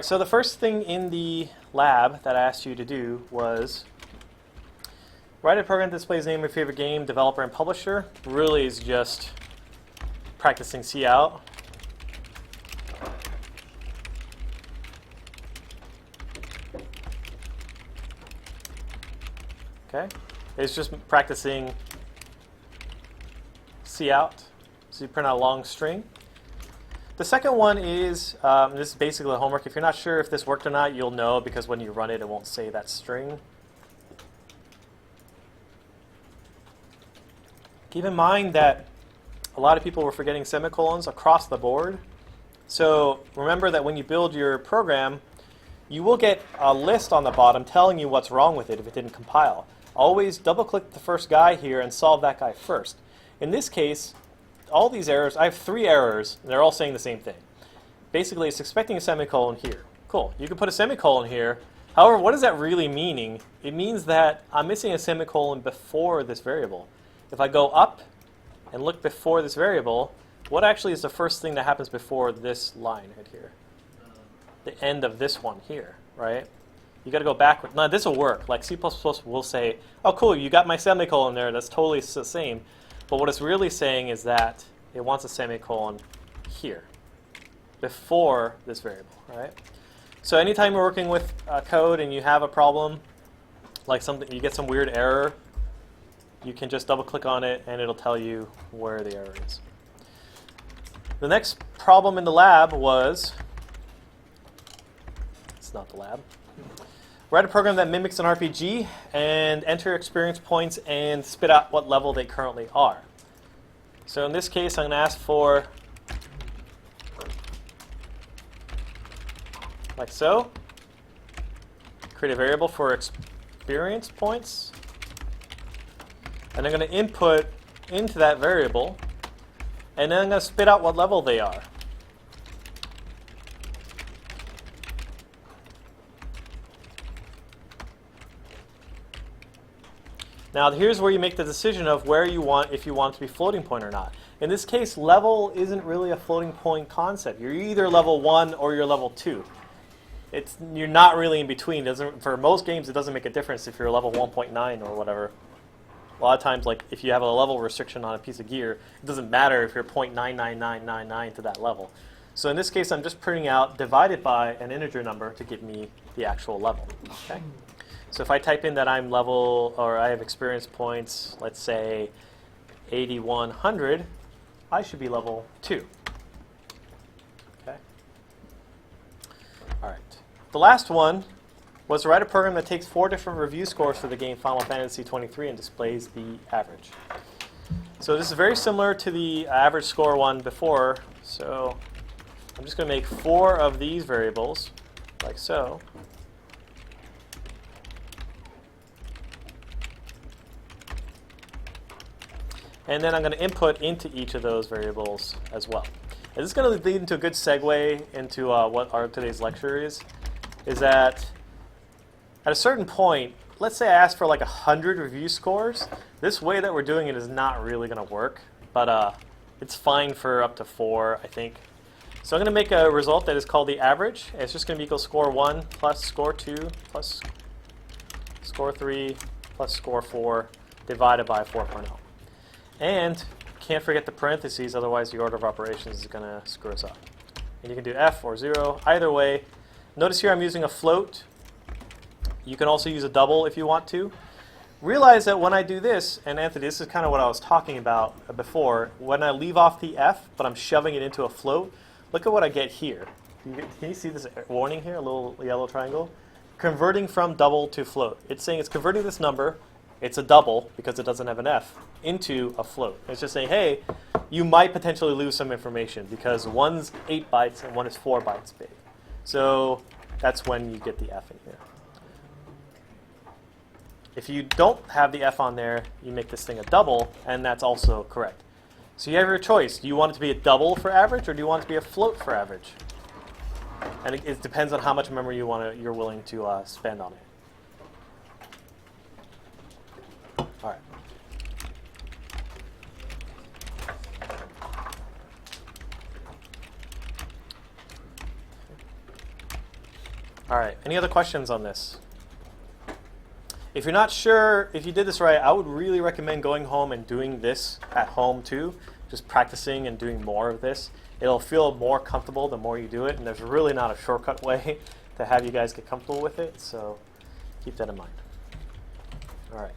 right, so the first thing in the lab that I asked you to do was write a program that displays the name of your favorite game, developer, and publisher. Really is just practicing cout. Okay, it's just practicing cout. So you print out a long string. The second one is, this is basically the homework. If you're not sure if this worked or not, you'll know because when you run it, it won't say that string. Keep in mind that a lot of people were forgetting semicolons across the board. So remember that when you build your program, you will get a list on the bottom telling you what's wrong with it if it didn't compile. Always double-click the first guy here and solve that guy first. In this case, all these errors, I have 3 errors, and they're all saying the same thing. Basically, it's expecting a semicolon here. Cool, you can put a semicolon here. However, what is that really meaning? It means that I'm missing a semicolon before this variable. If I go up and look before this variable, what actually is the first thing that happens before this line right here? The end of this one here, right? You got to go backward. Now, this will work. Like C++ will say, oh, cool, you got my semicolon there. That's totally the same. But what it's really saying is that it wants a semicolon here before this variable, right? So anytime you're working with code and you have a problem, like something, you get some weird error, you can just double-click on it, and it'll tell you where the error is. The next problem in the lab was, it's not the lab, write a program that mimics an RPG and enter experience points and spit out what level they currently are. So in this case, I'm going to ask for, like so, create a variable for experience points. And I'm going to input into that variable, and then I'm going to spit out what level they are. Now here's where you make the decision of where you want, if you want it to be floating point or not. In this case, level isn't really a floating point concept. You're either level 1 or you're level 2. You're not really in between. For most games, it doesn't make a difference if you're level 1.9 or whatever. A lot of times, like if you have a level restriction on a piece of gear, it doesn't matter if you're 0.99999 to that level. So in this case, I'm just printing out divided by an integer number to give me the actual level. Okay. So if I type in that I'm level, or I have experience points, let's say 8100, I should be level 2. Okay. All right. The last one was to write a program that takes 4 different review scores for the game Final Fantasy 23 and displays the average. So this is very similar to the average score one before. So I'm just going to make 4 of these variables, like so. And then I'm going to input into each of those variables as well. And this is going to lead into a good segue into what our today's lecture is that at a certain point, let's say I ask for like 100 review scores. This way that we're doing it is not really going to work, but it's fine for up to 4, I think. So I'm going to make a result that is called the average. It's just going to equal score 1 plus score 2 plus score 3 plus score 4 divided by 4.0. And can't forget the parentheses, otherwise the order of operations is going to screw us up. And you can do F or 0, either way. Notice here I'm using a float. You can also use a double if you want to. Realize that when I do this, and Anthony, this is kind of what I was talking about before, when I leave off the F, but I'm shoving it into a float, look at what I get here. Can you see this warning here, a little yellow triangle? Converting from double to float. It's saying it's converting this number, it's a double because it doesn't have an F, into a float. It's just saying, hey, you might potentially lose some information because one's 8 bytes and one is 4 bytes big. So that's when you get the F in here. If you don't have the F on there, you make this thing a double, and that's also correct. So you have your choice. Do you want it to be a double for average, or do you want it to be a float for average? And it depends on how much memory you're willing to spend on it. All right. All right, any other questions on this? If you're not sure if you did this right, I would really recommend going home and doing this at home too, just practicing and doing more of this. It'll feel more comfortable the more you do it, and there's really not a shortcut way to have you guys get comfortable with it, so keep that in mind. All right.